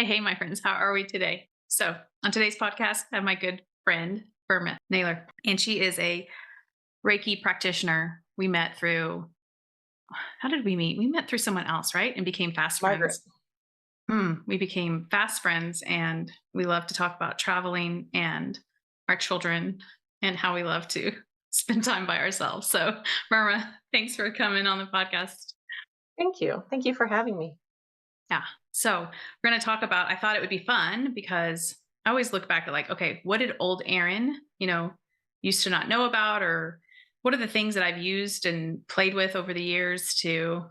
Hey, my friends, how are we today? So, on today's podcast, I have my good friend, Burma Naylor, and she is a Reiki practitioner. We met through, how did we meet? We met through someone else, right? And became fast Margaret. friends. We became fast friends, and we love to talk about traveling and our children and how we love to spend time by ourselves. So, Burma, thanks for coming on the podcast. Thank you. Thank you for having me. Yeah. So we're going to talk about, I thought it would be fun because I always look back at like, okay, what did old Aaron, used to not know about, or what are the things that I've used and played with over the years to,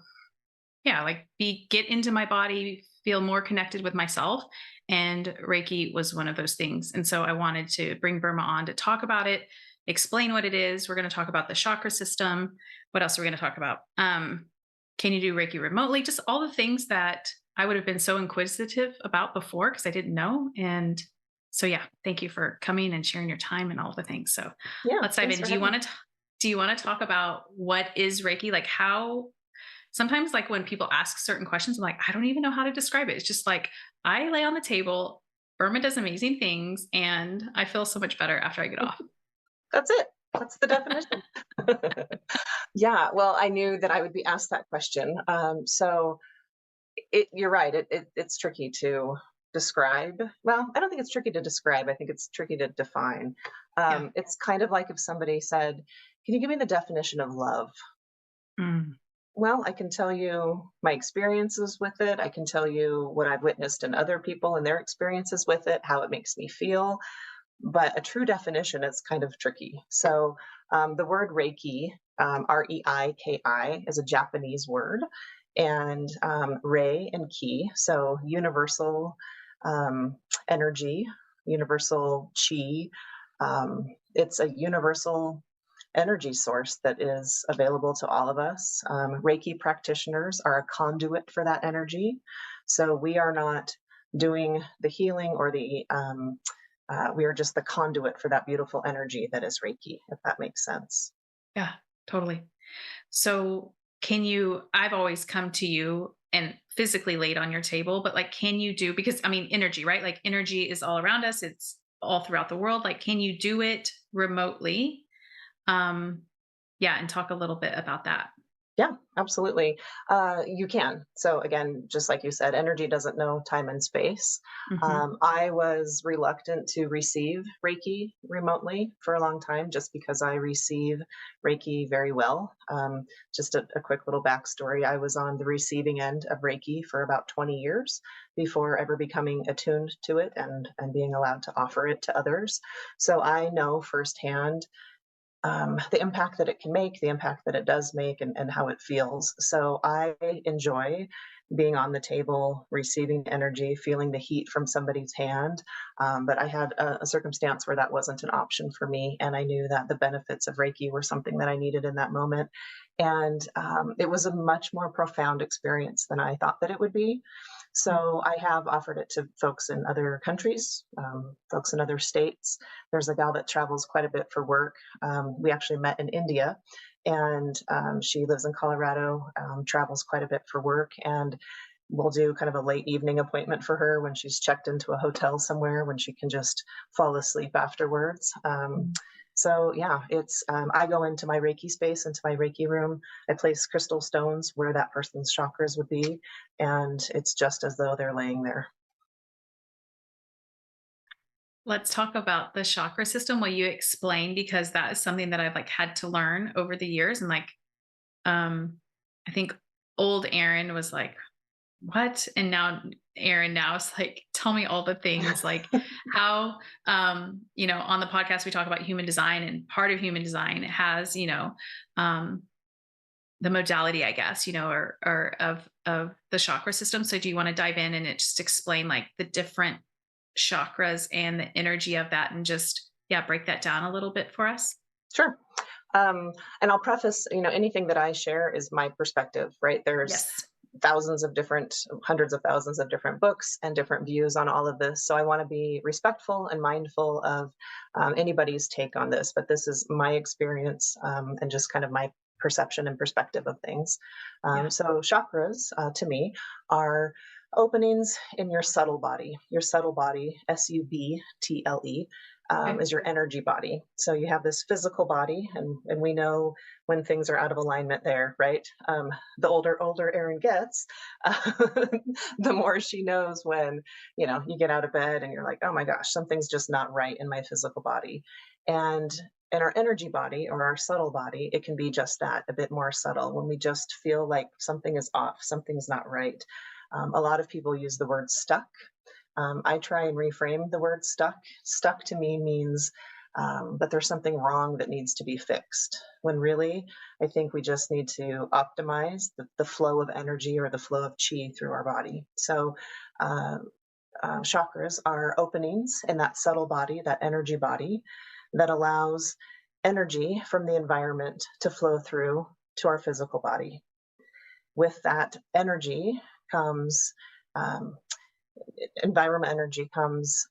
yeah, like get into my body, feel more connected with myself. And Reiki was one of those things. And so I wanted to bring Burma on to talk about it, explain what it is. We're going to talk about the chakra system. What else are we going to talk about? Can you do Reiki remotely? Just all the things that I would have been so inquisitive about before because I didn't know. And so, yeah, thank you for coming and sharing your time and all the things. So Yeah, let's dive thanks in. for Do you having me. want to do you want to talk about what is Reiki? Like how sometimes like when people ask certain questions, I'm like, I don't even know how to describe it. It's just like I lay on the table, Burma does amazing things, and I feel so much better after I get off. That's it. That's the definition. Yeah, well, I knew that I would be asked that question. You're right. It's tricky to describe. Well, I don't think it's tricky to describe. I think it's tricky to define. Yeah. It's kind of like if somebody said, "Can you give me the definition of love?" Mm. Well, I can tell you my experiences with it. I can tell you what I've witnessed in other people and their experiences with it, how it makes me feel. But a true definition is kind of tricky. So the word Reiki, Reiki, is a Japanese word, and Rei and Ki, so universal energy, universal chi. It's a universal energy source that is available to all of us. Reiki practitioners are a conduit for that energy. So we are not doing the healing or we are just the conduit for that beautiful energy that is Reiki, if that makes sense. Yeah, totally. So, I've always come to you and physically laid on your table, but like, can you do, because I mean, energy, right? Like, energy is all around us, it's all throughout the world. Like, can you do it remotely? Um, yeah, and talk a little bit about that. Yeah, absolutely. You can. So again, just like you said, energy doesn't know time and space. Hmm. I was reluctant to receive Reiki remotely for a long time, just because I receive Reiki very well. Just a quick little backstory: I was on the receiving end of Reiki for about 20 years before ever becoming attuned to it and being allowed to offer it to others. So I know firsthand the impact that it can make, the impact that it does make, and how it feels. So I enjoy being on the table, receiving energy, feeling the heat from somebody's hand. But I had a circumstance where that wasn't an option for me. And I knew that the benefits of Reiki were something that I needed in that moment. And it was a much more profound experience than I thought that it would be. So I have offered it to folks in other countries, folks in other states. There's a gal that travels quite a bit for work. We actually met in India, and she lives in Colorado, travels quite a bit for work, and we'll do kind of a late evening appointment for her when she's checked into a hotel somewhere when she can just fall asleep afterwards. So yeah, it's I go into my Reiki space, into my Reiki room. I place crystal stones where that person's chakras would be, and it's just as though they're laying there. Let's talk about the chakra system. Will you explain? Because that is something that I've like had to learn over the years. And like, I think old Aaron was like, what? And now Aaron now is like, tell me all the things like how, on the podcast, we talk about human design, and part of human design has, um, the modality, I guess, or of the chakra system. So do you want to dive in and it just explain like the different chakras and the energy of that and just, yeah, break that down a little bit for us? Sure. And I'll preface, anything that I share is my perspective, right? There's Yes. thousands of different, hundreds of thousands of different books and different views on all of this. So I want to be respectful and mindful of anybody's take on this, but this is my experience and just kind of my perception and perspective of things. Yeah. So chakras, to me, are Openings in your subtle body. Your subtle body, SUBTLE, Okay. is your energy body. So you have this physical body, and we know when things are out of alignment there, right? The older Erin gets, the more she knows when, you get out of bed and you're like, oh my gosh, something's just not right in my physical body. And in our energy body or our subtle body, it can be just that, a bit more subtle, when we just feel like something is off, something's not right. A lot of people use the word stuck. I try and reframe the word stuck. Stuck to me means that there's something wrong that needs to be fixed, when really, I think we just need to optimize the flow of energy or the flow of chi through our body. So, uh, chakras are openings in that subtle body, that energy body, that allows energy from the environment to flow through to our physical body. With that energy comes um, environment energy comes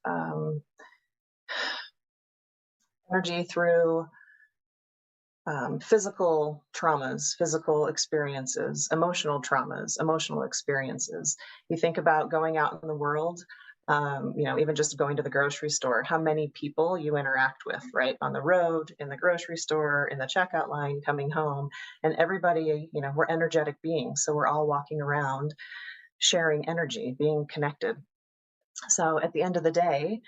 energy through physical traumas, physical experiences, emotional traumas, emotional experiences. You think about going out in the world, even just going to the grocery store, how many people you interact with, right? On the road, in the grocery store, in the checkout line, coming home. And everybody, we're energetic beings. So we're all walking around sharing energy, being connected. So at the end of the day,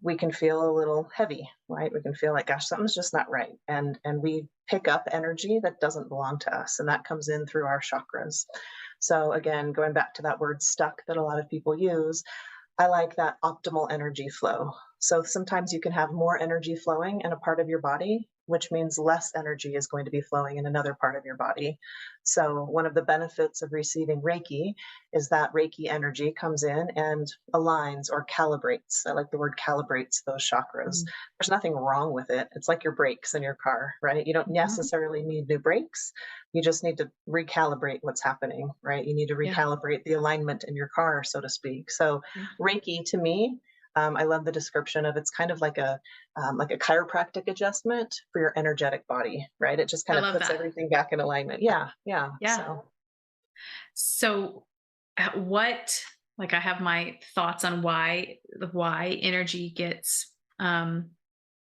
we can feel a little heavy, right? We can feel like, gosh, something's just not right. And we pick up energy that doesn't belong to us. And that comes in through our chakras. So again, going back to that word stuck that a lot of people use, I like that optimal energy flow. So sometimes you can have more energy flowing in a part of your body, which means less energy is going to be flowing in another part of your body. So one of the benefits of receiving Reiki is that Reiki energy comes in and aligns or calibrates. I like the word calibrates those chakras. There's nothing wrong with it. It's like your brakes in your car, right? You don't Mhm. necessarily need new brakes. You just need to recalibrate what's happening, right? You need to Yeah. recalibrate the alignment in your car, so to speak. So Yeah. Reiki to me, I love the description of, it's kind of like a chiropractic adjustment for your energetic body, right? It just I kind of love puts that. everything back in alignment. Yeah, yeah. Yeah. So So, what like I have my thoughts on why energy gets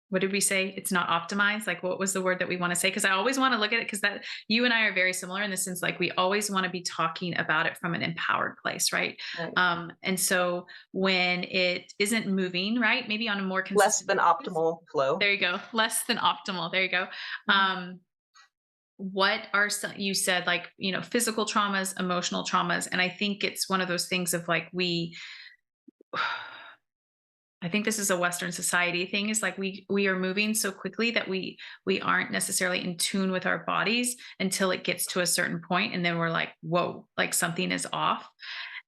what did we say? It's not optimized. Like what was the word that we want to say? Because I always want to look at it because that you and I are very similar in the sense like we always want to be talking about it from an empowered place, right? right. And so when it isn't moving, right, maybe on a more Less consistent than basis, optimal flow. there you go, less than optimal. There you go. Mhm. Um, what are some, you said like physical traumas, emotional traumas, and I think it's one of those things of like I think this is a Western society thing, is like we are moving so quickly that we aren't necessarily in tune with our bodies until it gets to a certain point, and then we're like, whoa, like something is off.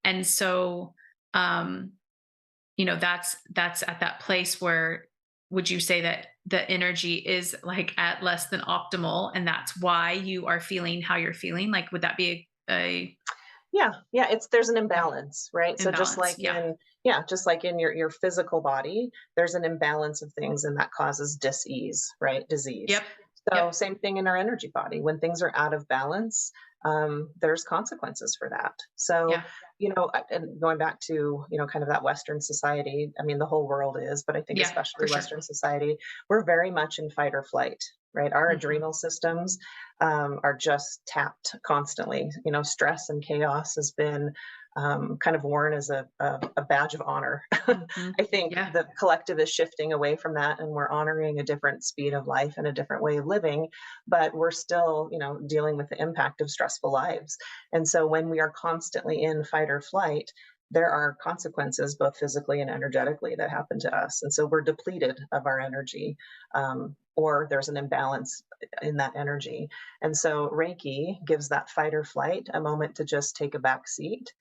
And so um that's at that place where, would you say that the energy is like at less than optimal, and that's why you are feeling how you're feeling? Like would that be a Yeah, yeah, it's there's an yeah, imbalance, right? So imbalance? Yeah. just like in your physical body, there's an imbalance of things and that causes dis-ease, right? Disease. Yep. So Yep. same thing in our energy body. When things are out of balance, there's consequences for that. So, Yeah, and going back to, kind of that Western society, I mean, the whole world is, but I think yeah, especially for sure. Western society, we're very much in fight or flight, right? Our Mhm. adrenal systems are just tapped constantly. Stress and chaos has been kind of worn as a badge of honor. Mhm. I think Yeah. the collective is shifting away from that, and we're honoring a different speed of life and a different way of living, but we're still, dealing with the impact of stressful lives. And so when we are constantly in fight or flight, there are consequences both physically and energetically that happen to us. And so we're depleted of our energy, or there's an imbalance in that energy. And so Reiki gives that fight or flight a moment to just take a back seat,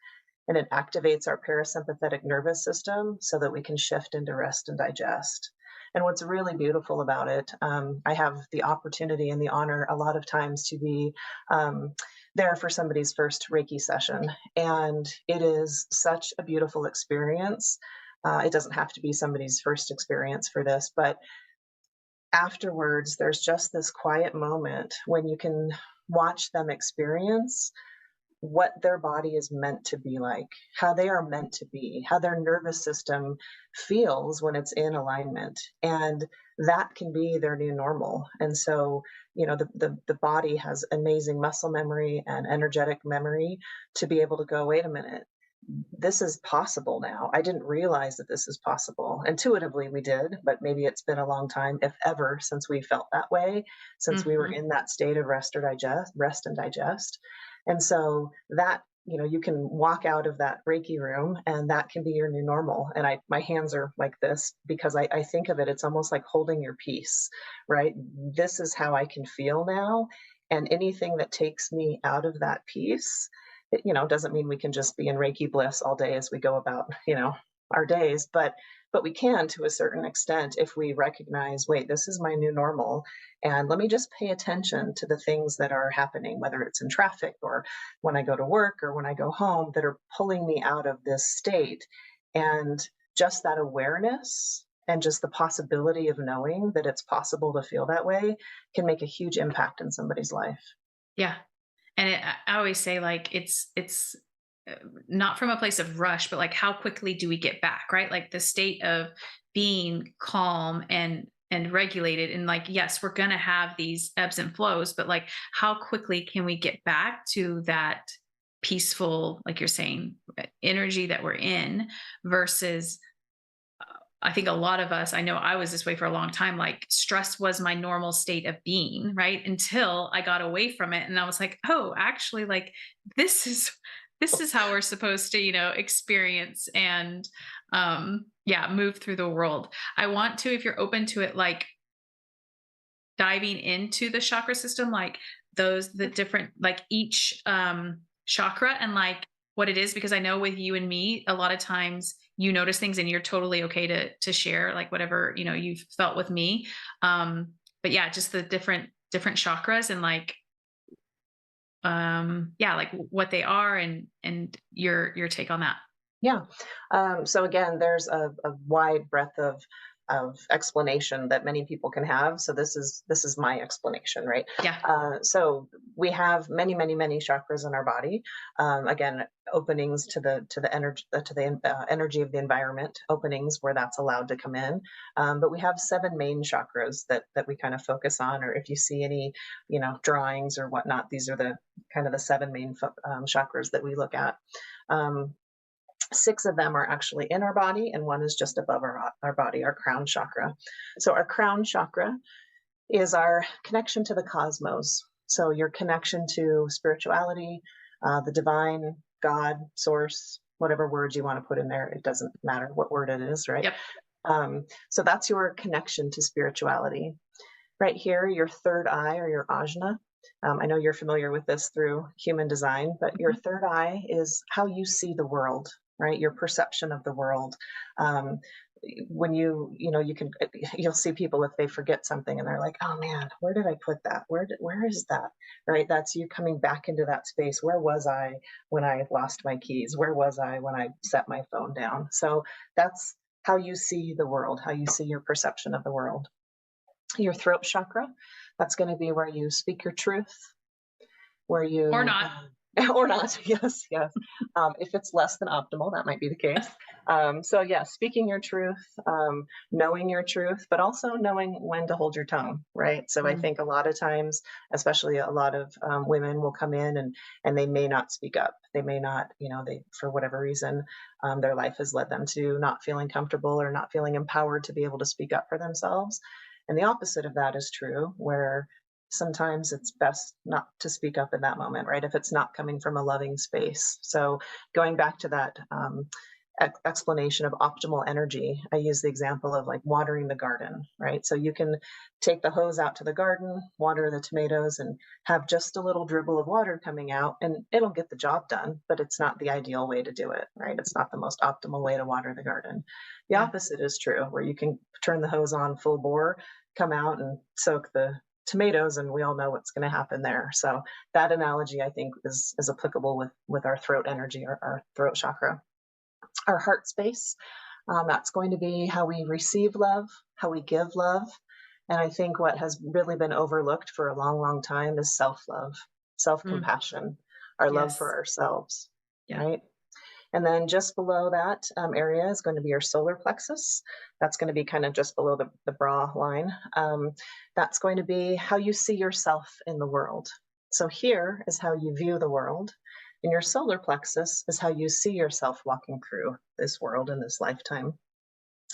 and it activates our parasympathetic nervous system so that we can shift into rest and digest. And what's really beautiful about it, I have the opportunity and the honor a lot of times to be um, there for somebody's first Reiki session. And it is such a beautiful experience. It doesn't have to be somebody's first experience for this, but afterwards, there's just this quiet moment when you can watch them experience what their body is meant to be like, how they are meant to be, how their nervous system feels when it's in alignment. And that can be their new normal. And so, the body has amazing muscle memory and energetic memory to be able to go, wait a minute, this is possible now. I didn't realize that this is possible. Intuitively, we did, but maybe it's been a long time, if ever, since we felt that way, since we were Mhm. in that state of rest and digest. And so that, you can walk out of that Reiki room and that can be your new normal. And my hands are like this because I think of it, it's almost like holding your peace, right? This is how I can feel now. And anything that takes me out of that peace, it, doesn't mean we can just be in Reiki bliss all day as we go about, our days, but we can to a certain extent if we recognize, wait, this is my new normal, and let me just pay attention to the things that are happening, whether it's in traffic or when I go to work or when I go home, that are pulling me out of this state. And just that awareness and just the possibility of knowing that it's possible to feel that way can make a huge impact in somebody's life. Yeah. And I always say, like, it's uh, not from a place of rush, but like, how quickly do we get back, right? Like the state of being calm and regulated, and like, yes, we're going to have these ebbs and flows, but like, how quickly can we get back to that peaceful, like you're saying, energy that we're in, versus I think a lot of us, I know I was this way for a long time, like stress was my normal state of being, right? Until I got away from it and I was like, oh, actually, like this is this is how we're supposed to, experience and yeah, move through the world. I want to, if you're open to it, like diving into the chakra system, like the different, like each chakra, and like what it is, because I know with you and me, a lot of times you notice things and you're totally okay to share like whatever, you've felt with me. But yeah, just the different chakras, and like yeah, like what they are, and your take on that. Yeah. So again, there's a wide breadth of explanation that many people can have. So this is my explanation, right? Yeah. So we have many, many, many chakras in our body. Again, openings to the energy energy of the environment, openings where that's allowed to come in. But we have seven main chakras that we kind of focus on. Or if you see any, drawings or whatnot, these are the kind of the seven main chakras that we look at. Um, Six of them are actually in our body, and one is just above our body, our crown chakra. So, our crown chakra is our connection to the cosmos. So, your connection to spirituality, the divine, God, source, whatever words you want to put in there, it doesn't matter what word it is, right? Yep. So, that's your connection to spirituality. Right here, your third eye or your ajna. I know you're familiar with this through human design, but your Mhm. third eye is how you see the world, right? Your perception of the world. Um, when you can, you'll see people if they forget something and they're like, oh man, where did I put that? Where is that? Right? That's you coming back into that space. Where was I when I lost my keys? Where was I when I set my phone down? So that's how you see the world, how you see your perception of the world. Your throat chakra, that's going to be where you speak your truth, where Or you not. or not. Yes, yes. If it's less than optimal, that might be the case. So yeah, speaking your truth, knowing your truth, but also knowing when to hold your tongue, right? So I Mm. think a lot of times, especially a lot of women will come in and they may not speak up. They may not, they, for whatever reason, their life has led them to not feeling comfortable or not feeling empowered to be able to speak up for themselves. And the opposite of that is true, where sometimes it's best not to speak up in that moment, right? If it's not coming from a loving space. So going back to that explanation of optimal energy, I use the example of like watering the garden, right? So you can take the hose out to the garden, water the tomatoes, and have just a little dribble of water coming out, and it'll get the job done, but it's not the ideal way to do it, right? It's not the most optimal way to water the garden. The Yeah. opposite is true, where you can turn the hose on full bore, come out and soak the tomatoes, and we all know what's going to happen there. So that analogy, I think, is applicable with our throat energy, our throat chakra. Our heart space, that's going to be how we receive love, how we give love. And I think what has really been overlooked for a long, long time is self-love, Mm. self-compassion. our love Yes. for ourselves, Yeah. right? And then just below that area is going to be your solar plexus. That's going to be kind of just below the bra line. That's going to be how you see yourself in the world. So here is how you view the world. And your solar plexus is how you see yourself walking through this world in this lifetime.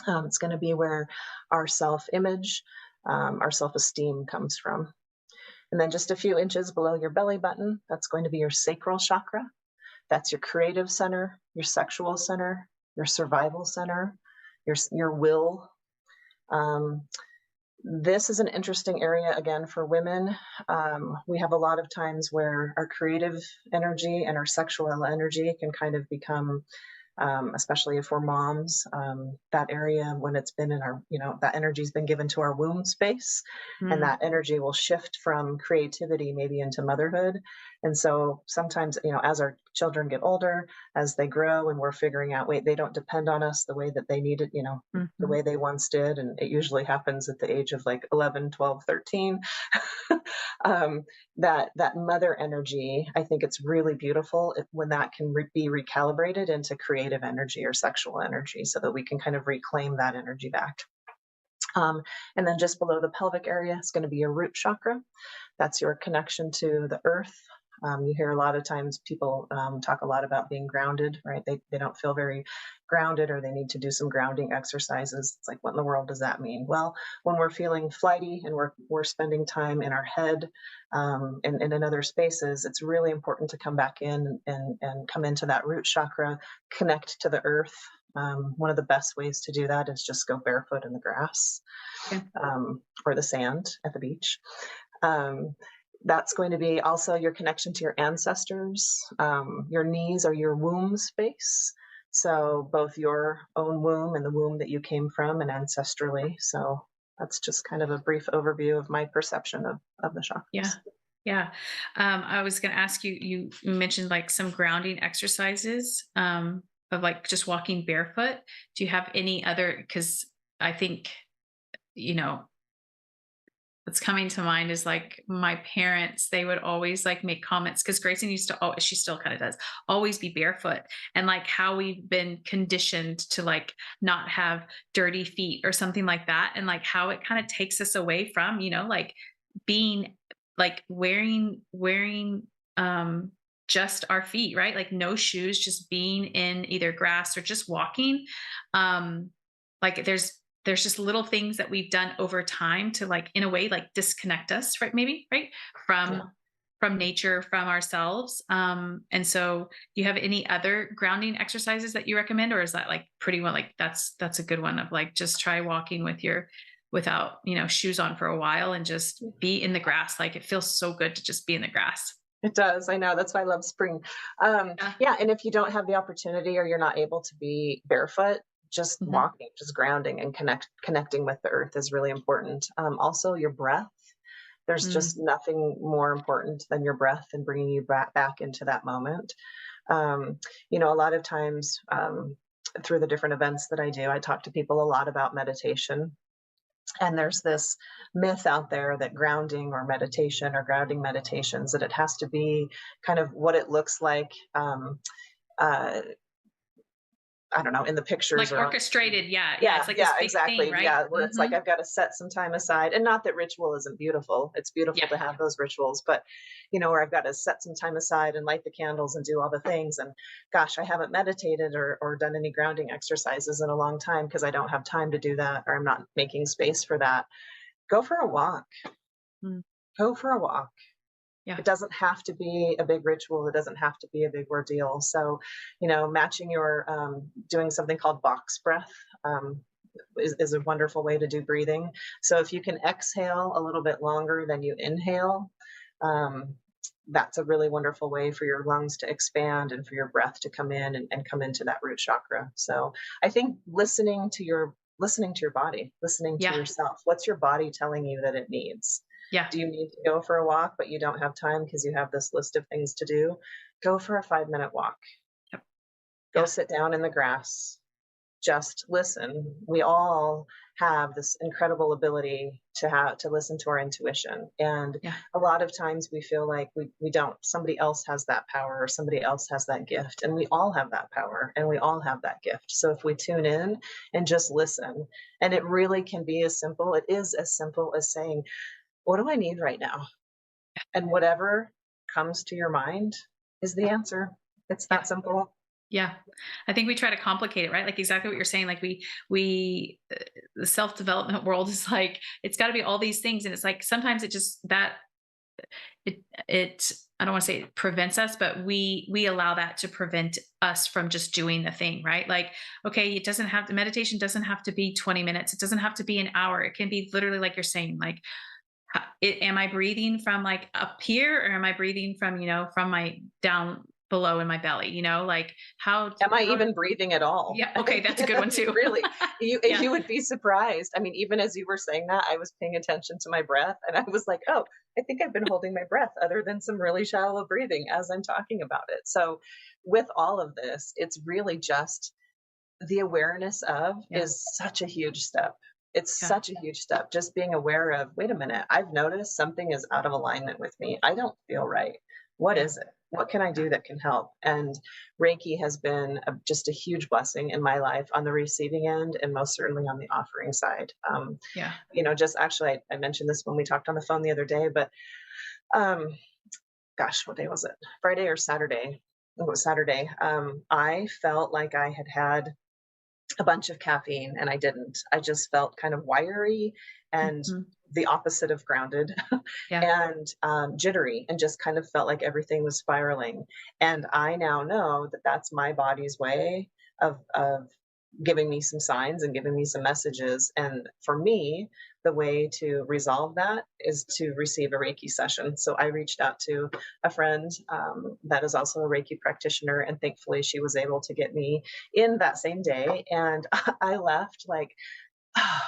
It's going to be where our self-image, our self-esteem comes from. And then just a few inches below your belly button, that's going to be your sacral chakra. That's your creative center, your sexual center, your survival center, your will. Um, this is an interesting area again for women. We have a lot of times where our creative energy and our sexual energy can kind of become, especially if we're moms, that area when it's been in our, that energy's been given to our womb space, and Mm. that energy will shift from creativity maybe into motherhood. And so sometimes, as our children get older, as they grow and we're figuring out, wait, they don't depend on us the way that they needed, the Mhm. way they once did. And it usually happens at the age of like 11, 12, 13. That mother energy, I think it's really beautiful when that can be recalibrated into creative energy or sexual energy so that we can kind of reclaim that energy back. And then just below the pelvic area is going to be your root chakra. That's your connection to the earth. You hear a lot of times people talk a lot about being grounded, right? They don't feel very grounded, or they need to do some grounding exercises. It's like, what in the world does that mean? Well, when we're feeling flighty and we're spending time in our head and in other spaces, it's really important to come back in and come into that root chakra, connect to the earth. One of the best ways to do that is just go barefoot in the grass Okay. or the sand at the beach. Um, that's going to be also your connection to your ancestors. Your knees are your womb space. So both your own womb and the womb that you came from and ancestrally. So that's just kind of a brief overview of my perception of the Yeah. chakras. Yeah. I was going to ask you, you mentioned like some grounding exercises of like just walking barefoot. Do you have any other? Because I think, you know, what's coming to mind is like my parents, they would always like make comments because Grayson used to, oh, she still kind of does, always be barefoot. And like how we've been conditioned to like not have dirty feet or something like that. And like how it kind of takes us away from, like being like wearing just our feet, right? Like no shoes, just being in either grass or just walking. Um like there's just little things that we've done over time to like in a way like disconnect us, right? Maybe, right? Yeah. From nature, from ourselves. And so do you have any other grounding exercises that you recommend, or is that like pretty well like that's a good one of like just try walking with your without shoes on for a while and just be in the grass. Like it feels so good to just be in the grass. It does. I know. That's why I love spring. Yeah. Yeah. And if you don't have the opportunity or you're not able to be barefoot, just Hmm. walking, just grounding and connecting with the earth is really important. Also, your breath. There's just Mm. nothing more important than your breath and bringing you back into that moment. Um, a lot of times through the different events that I do, I talk to people a lot about meditation. And there's this myth out there that grounding or meditation or grounding meditations, that it has to be kind of what it looks like. Uh, I don't know, in the pictures Like or on. orchestrated. Yeah. Yeah. Yeah, It's like yeah, this big thing, exactly. right? Yeah, where it's Hmm. like I've got to set some time aside, and not that ritual isn't beautiful. It's Yeah. beautiful to have those rituals, but where I've got to set some time aside and light the candles and do all the things. And gosh, I haven't meditated or done any grounding exercises in a long time because I don't have time to do that, or I'm not making space for that. Go for a walk. Mm. Go for a walk. Yeah. It doesn't have to be a big ritual. It doesn't have to be a big ordeal. So, matching your doing something called box breath is a wonderful way to do breathing. So if you can exhale a little bit longer than you inhale, um, that's a really wonderful way for your lungs to expand and for your breath to come in and come into that root chakra. So I think listening to your body, listening to Yeah. yourself. What's your body telling you that it needs? Yeah. Do you need to go for a walk, but you don't have time because you have this list of things to do? Go for a 5-minute walk. Yep. Go Yeah. sit down in the grass. just listen. We all have this incredible ability to listen to our intuition. And Yeah. a lot of times we feel like we don't. Somebody else has that power or somebody else has that gift. And we all have that power and we all have that gift. So if we tune in and just listen, and it really can be it is as simple as saying, what do I need right now? And whatever comes to your mind is the answer. It's Yeah. that simple. Yeah. I think we try to complicate it, right? Like exactly what you're saying. Like the self-development world is like, it's got to be all these things. And it's like, sometimes it just, it, I don't want to say it prevents us, but we allow that to prevent us from just doing the thing, right? Like, okay, it doesn't have to, meditation doesn't have to be 20 minutes. It doesn't have to be an hour. It can be literally like you're saying, like, am I breathing from like up here, or am I breathing from, from my down below in my belly, like Am I how, even breathing at all? yeah. Okay. That's a good one I mean, too. really, Yeah. you would be surprised. I mean, even as you were saying that, I was paying attention to my breath, and I was like, "Oh, I think I've been holding my breath other than some really shallow breathing as I'm talking about it." So, with all of this, it's really just the awareness of Yeah. is such a huge step. It's Yeah. such a huge step. Just being aware of, wait a minute, I've noticed something is out of alignment with me. I don't feel right. What Yeah. is it? What can I Yeah. do that can help? And Reiki has been just a huge blessing in my life on the receiving end and most certainly on the offering side. Yeah. Just actually, I mentioned this when we talked on the phone the other day, but um, gosh, what day was it? Friday or Saturday? It was Saturday. I felt like I had a bunch of caffeine and I didn't. I just felt kind of wiry and Mhm. the opposite of grounded Yeah. and jittery, and just kind of felt like everything was spiraling. And I now know that that's my body's way of giving me some signs and giving me some messages. And for me, the way to resolve that is to receive a Reiki session. So I reached out to a friend that is also a Reiki practitioner, and thankfully she was able to get me in that same day. And I left like, oh,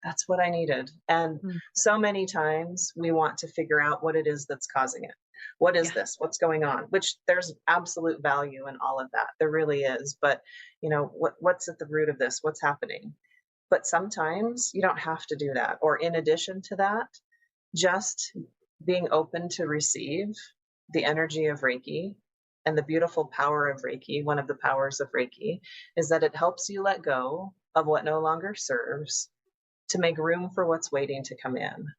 that's what I needed. And Mm. so many times we want to figure out what it is that's causing it. What is Yeah. this? What's going on? Which there's absolute value in all of that. There really is. But what's at the root of this? What's happening? But sometimes you don't have to do that. Or in addition to that, just being open to receive the energy of Reiki and the beautiful power of Reiki. One of the powers of Reiki is that it helps you let go of what no longer serves to make room for what's waiting to come in.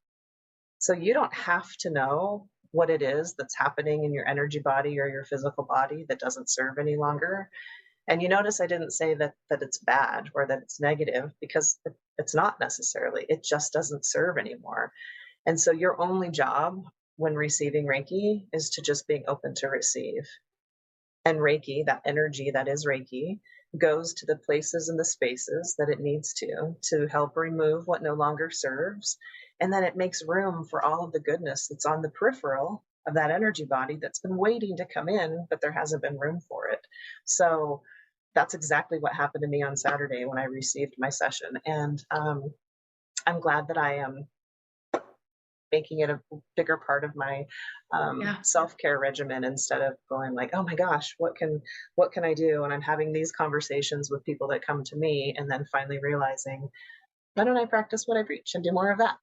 So you don't have to know what it is that's happening in your energy body or your physical body that doesn't serve any longer. And you notice I didn't say that it's bad or that it's negative, because it's not necessarily. It just doesn't serve anymore. And so your only job when receiving Reiki is to just being open to receive. And Reiki, that energy that is Reiki, goes to the places and the spaces that it needs to help remove what no longer serves. And then it makes room for all of the goodness that's on the peripheral of that energy body that's been waiting to come in, but there hasn't been room for it. So that's exactly what happened to me on Saturday when I received my session. And I'm glad that I am making it a bigger part of my Yeah. self-care regimen, instead of going like, oh my gosh, what can I do? And I'm having these conversations with people that come to me, and then finally realizing, why don't I practice what I preach and do more of that?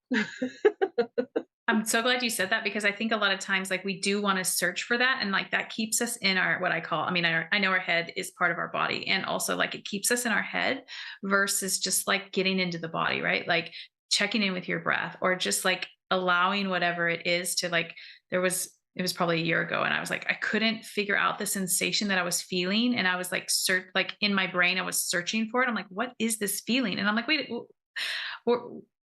I'm so glad you said that, because I think a lot of times, like, we do want to search for that. And like that keeps us in our, what I call, I mean, I know our head is part of our body. And also like it keeps us in our head versus just like getting into the body, right? Like checking in with your breath, or just like allowing whatever it is to like, it was probably a year ago. And I was like, I couldn't figure out the sensation that I was feeling. And I was like, like in my brain, I was searching for it. I'm like, what is this feeling? And I'm like, wait, we're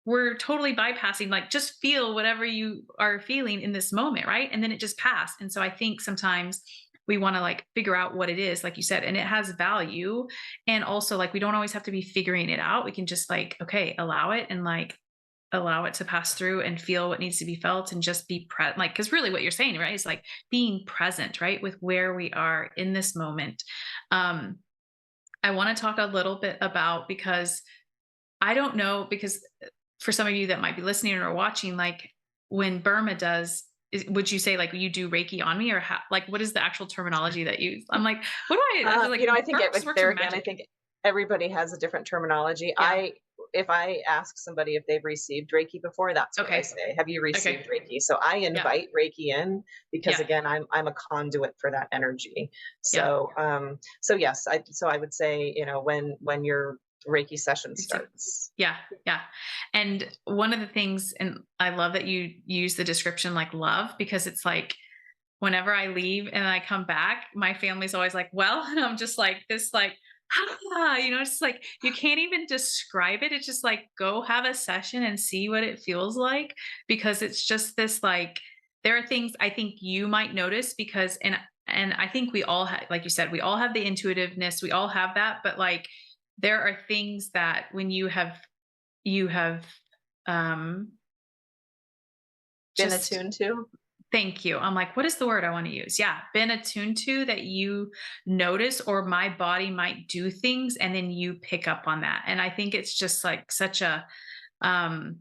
we're totally bypassing, like, just feel whatever you are feeling in this moment, right? And then it just passed. And so I think sometimes we want to like figure out what it is, like you said, and it has value. And also like we don't always have to be figuring it out. We can just like, okay, allow it, and like allow it to pass through and feel what needs to be felt, and just be present. Like, because really what you're saying, right, is like being present, right, with where we are in this moment. um I want to talk a little bit about, because I don't know, because for some of you that might be listening or watching, like when Burma does, would you say like you do Reiki on me, or how, like what is the actual terminology that you? I'm like, what do I? I feel like I think Burma just works there with again, I magic. think everybody has a different terminology. Yeah. If I ask somebody if they've received Reiki before, that's what I Okay. say. Have you Okay. received Reiki? So I Yeah. invite Reiki in because Yeah. again, I'm a conduit for that energy. Yeah. So yes, I would say, when your Reiki session Receive. starts. Yeah. Yeah. And one of the things, and I love that you use the description like love, because it's like whenever I leave and I come back, my family's always like, well, and I'm just like this, like, it's like you can't even describe it. It's just like go have a session and see what it feels like, because it's just this like there are things I think you might notice because and I think we all have, like you said, we all have the intuitiveness, we all have that, but like there are things that when you have um Been just attuned to? thank you. I'm like, what is the word I want to use? Yeah, been attuned to that you notice, or my body might do things and then you pick up on that. And I think it's just like such a, um,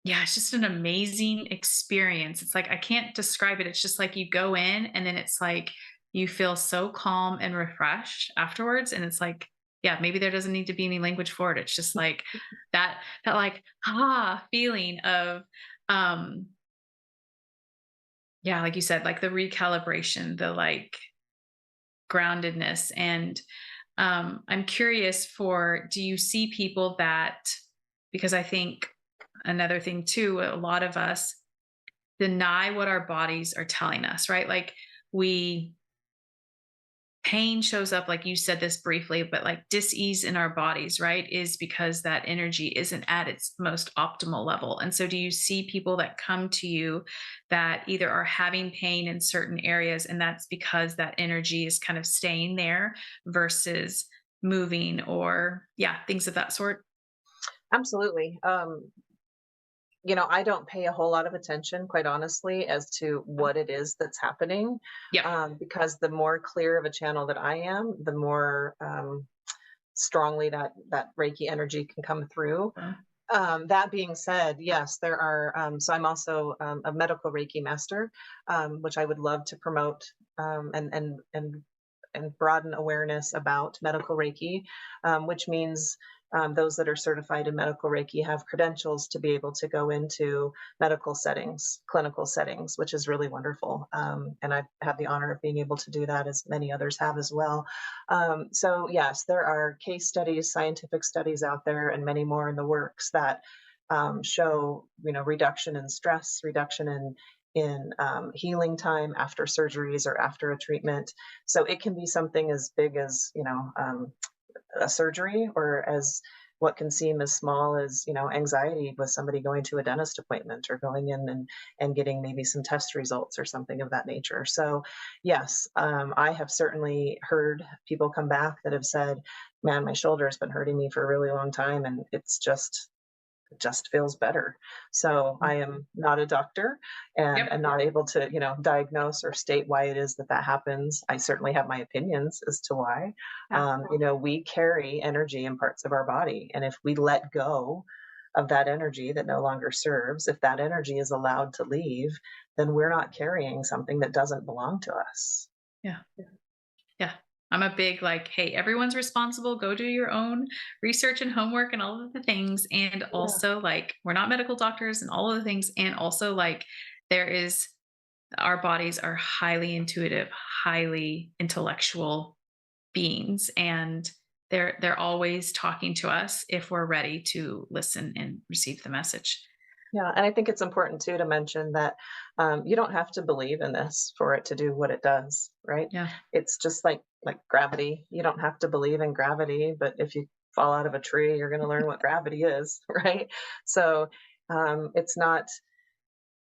yeah, it's just an amazing experience. It's like, I can't describe it. It's just like you go in and then it's like you feel so calm and refreshed afterwards. And it's like, yeah, maybe there doesn't need to be any language for it. It's just like that like, feeling of, um, yeah, like you said, like the recalibration, the like groundedness. And I'm curious for, do you see people that, because I think another thing too, a lot of us deny what our bodies are telling us, right? Like we pain shows up, like you said this briefly, but like dis-ease in our bodies, right, is because that energy isn't at its most optimal level. And so do you see people that come to you that either are having pain in certain areas and that's because that energy is kind of staying there versus moving, or yeah, things of that sort? Absolutely. I don't pay a whole lot of attention, quite honestly, as to what it is that's happening, Yeah. because the more clear of a channel that I am, the more strongly that Reiki energy can come through. That being said, yes, there are. So I'm also a medical Reiki master, which I would love to promote, and broaden awareness about medical Reiki, which means those that are certified in medical Reiki have credentials to be able to go into medical settings, clinical settings, which is really wonderful. And I've had the honor of being able to do that, as many others have as well. So, yes, there are case studies, scientific studies out there, and many more in the works that show, reduction in stress, reduction in healing time after surgeries or after a treatment. So it can be something as big as a surgery, or as what can seem as small as anxiety with somebody going to a dentist appointment, or going in and getting maybe some test results or something of that nature. So yes, I have certainly heard people come back that have said, man, my shoulder has been hurting me for a really long time, and it just feels better. So I am not a doctor, and Yep. not able to, diagnose or state why it is that that happens. I certainly have my opinions as to why. Yeah. We carry energy in parts of our body, and if we let go of that energy that no longer serves, if that energy is allowed to leave, then we're not carrying something that doesn't belong to us. Yeah. Yeah. I'm a big like, hey, everyone's responsible. Go do your own research and homework and all of the things. And Yeah. also, like, we're not medical doctors and all of the things. And also, like, there is our bodies are highly intuitive, highly intellectual beings. And they're always talking to us if we're ready to listen and receive the message. Yeah, and I think it's important too to mention that you don't have to believe in this for it to do what it does, right? Yeah. It's just like gravity. You don't have to believe in gravity, but if you fall out of a tree, you're going to learn what gravity is, right? So it's not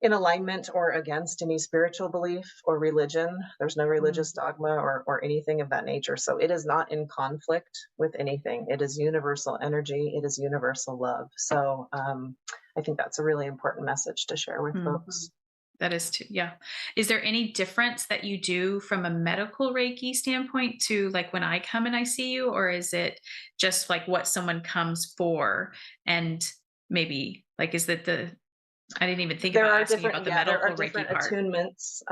in alignment or against any spiritual belief or religion. There's no Mm. religious dogma or anything of that nature. So it is not in conflict with anything. It is universal energy. It is universal love. So I think that's a really important message to share with Mm. folks. That is too, yeah. Is there any difference that you do from a medical Reiki standpoint to like when I come and I see you, or is it just like what someone comes for? And maybe like, is that I didn't even think There about are asking you different, about the yeah, there are medical Reiki different part. attunements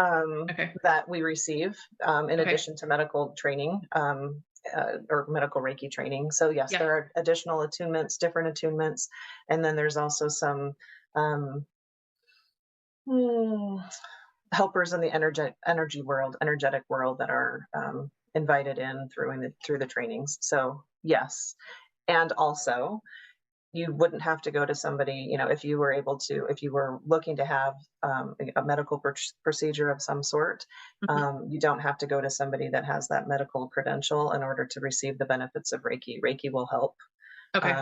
Okay. that we receive in Okay. addition to medical training. or medical Reiki training. So yes, Yeah. there are additional attunements, different attunements, and then there's also some um, hmm, helpers in the energetic world that are invited in through the trainings. So yes, and also you wouldn't have to go to somebody, if you were able to, if you were looking to have a medical procedure of some sort, Mhm. you don't have to go to somebody that has that medical credential in order to receive the benefits of Reiki. Reiki will help. Okay.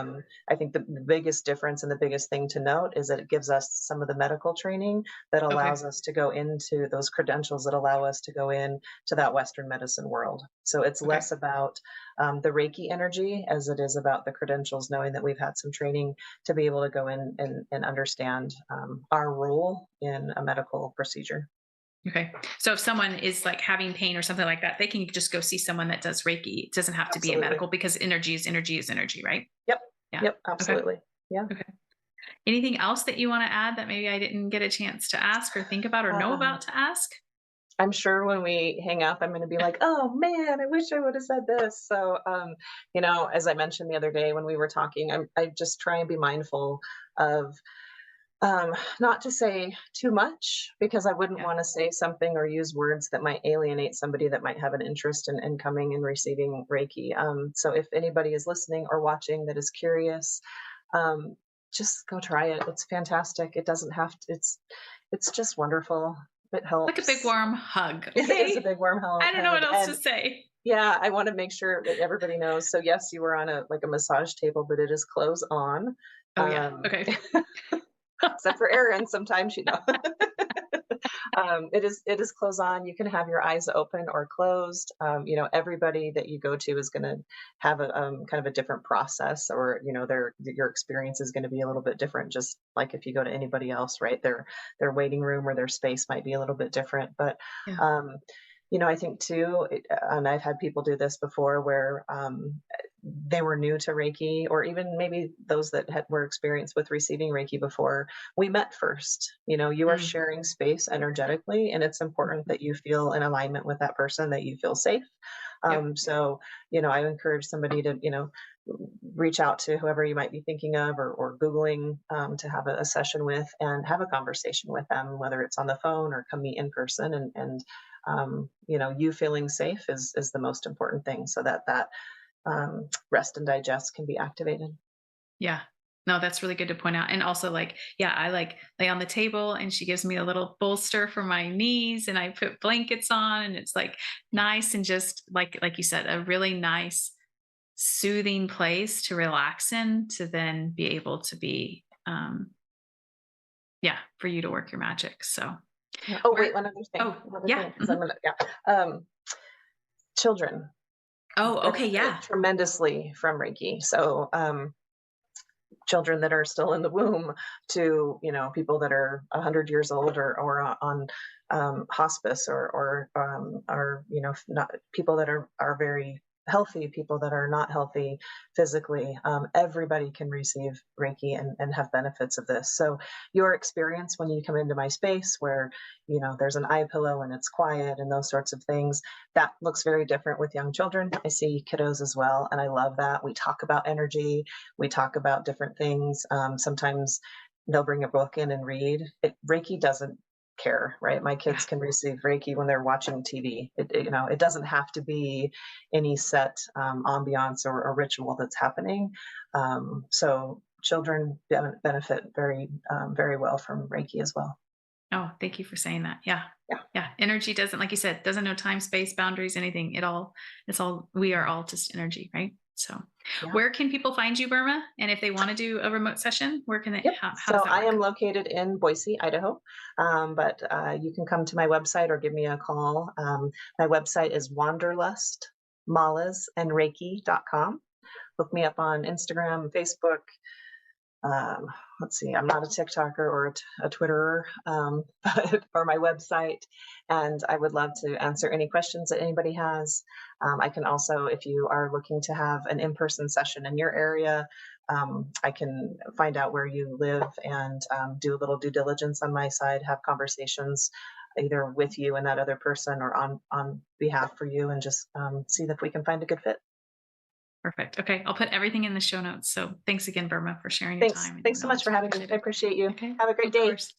I think the biggest difference and the biggest thing to note is that it gives us some of the medical training that Okay. allows us to go into those credentials that allow us to go in to that Western medicine world. So it's Okay. less about the Reiki energy as it is about the credentials, knowing that we've had some training to be able to go in and understand our role in a medical procedure. Okay. So if someone is like having pain or something like that, they can just go see someone that does Reiki. It doesn't have to be a Absolutely. medical because energy is energy is energy, right? Yep. Yeah. Yep. Okay. Absolutely. Yeah. Okay. Anything else that you want to add that maybe I didn't get a chance to ask or think about or know Um, about to ask? I'm sure when we hang up, I'm going to be like, oh man, I wish I would have said this. So, as I mentioned the other day when we were talking, I just try and be mindful of not to say too much because I wouldn't Yeah. want to say something or use words that might alienate somebody that might have an interest in coming and receiving Reiki. So, if anybody is listening or watching that is curious, um, just go try it. It's fantastic. It doesn't have to. It's just wonderful. It Like a big helps. warm hug. It is a Okay. big warm I don't know hug, what else to and say. yeah, I wanna make sure that everybody knows. So, yes, you were on a massage table, but it is clothes on, Oh yeah. um, Okay. except for Erin, sometimes, it is clothes on. You can have your eyes open or closed. Everybody that you go to is gonna have a, kind of a different process or, your experience is gonna be a little bit different, just like if you go to anybody else, right? Their waiting room or their space might be a little bit different, but, Yeah. um, I think too, and I've had people do this before where they were new to Reiki, or even maybe those that were experienced with receiving Reiki before. We met first. You are Mm. sharing space energetically, and it's important Mhm. that you feel in alignment with that person, that you feel safe. Yep. So, I encourage somebody to, reach out to whoever you might be thinking of or Googling to have a session with and have a conversation with them, whether it's on the phone or come meet in person. You feeling safe is the most important thing so that rest and digest can be activated. Yeah. No, that's really good to point out. And also like, yeah, I like lay on the table and she gives me a little bolster for my knees and I put blankets on and it's like nice and just like you said, a really nice soothing place to relax in to then be able to be yeah, for you to work your magic. So Yeah. Oh, wait, where one other thing. oh One other yeah. thing, because I'm Mhm. gonna, yeah. Children Oh, okay, benefit yeah. tremendously from Reiki. So, children that are still in the womb to people that are 100 years old or on hospice or are not people that are very healthy, people that are not healthy physically. Everybody can receive Reiki and have benefits of this. So your experience when you come into my space where there's an eye pillow and it's quiet and those sorts of things, that looks very different with young children. I see kiddos as well, and I love that. We talk about energy, we talk about different things. Sometimes they'll bring a book in and read. Reiki doesn't care, right? My Yeah. kids can receive Reiki when they're watching TV. It doesn't have to be any set ambiance or ritual that's happening. So children benefit very well from Reiki as well. Oh, thank you for saying that. Yeah. Yeah. Yeah. Energy doesn't, like you said, doesn't know time, space, boundaries, anything. It's all, we are all just energy, right? So, Yeah. where can people find you, Burma? And if they want to do a remote session, where can they, Yep. how does So that I work? am located in Boise, Idaho, but you can come to my website or give me a call. My website is wanderlustmalasandreiki.com. Look me up on Instagram, Facebook. Um, let's see, I'm not a TikToker or a Twitterer, but or my website. And I would love to answer any questions that anybody has. I can also, if you are looking to have an in-person session in your area, I can find out where you live and do a little due diligence on my side, have conversations either with you and that other person or on behalf for you and just see if we can find a good fit. Perfect. Okay. I'll put everything in the show notes. So thanks again, Burma, for sharing your Thanks. time and your Thanks so much knowledge. for I having me. appreciate I it. appreciate you. Okay. Have a great Of day. course.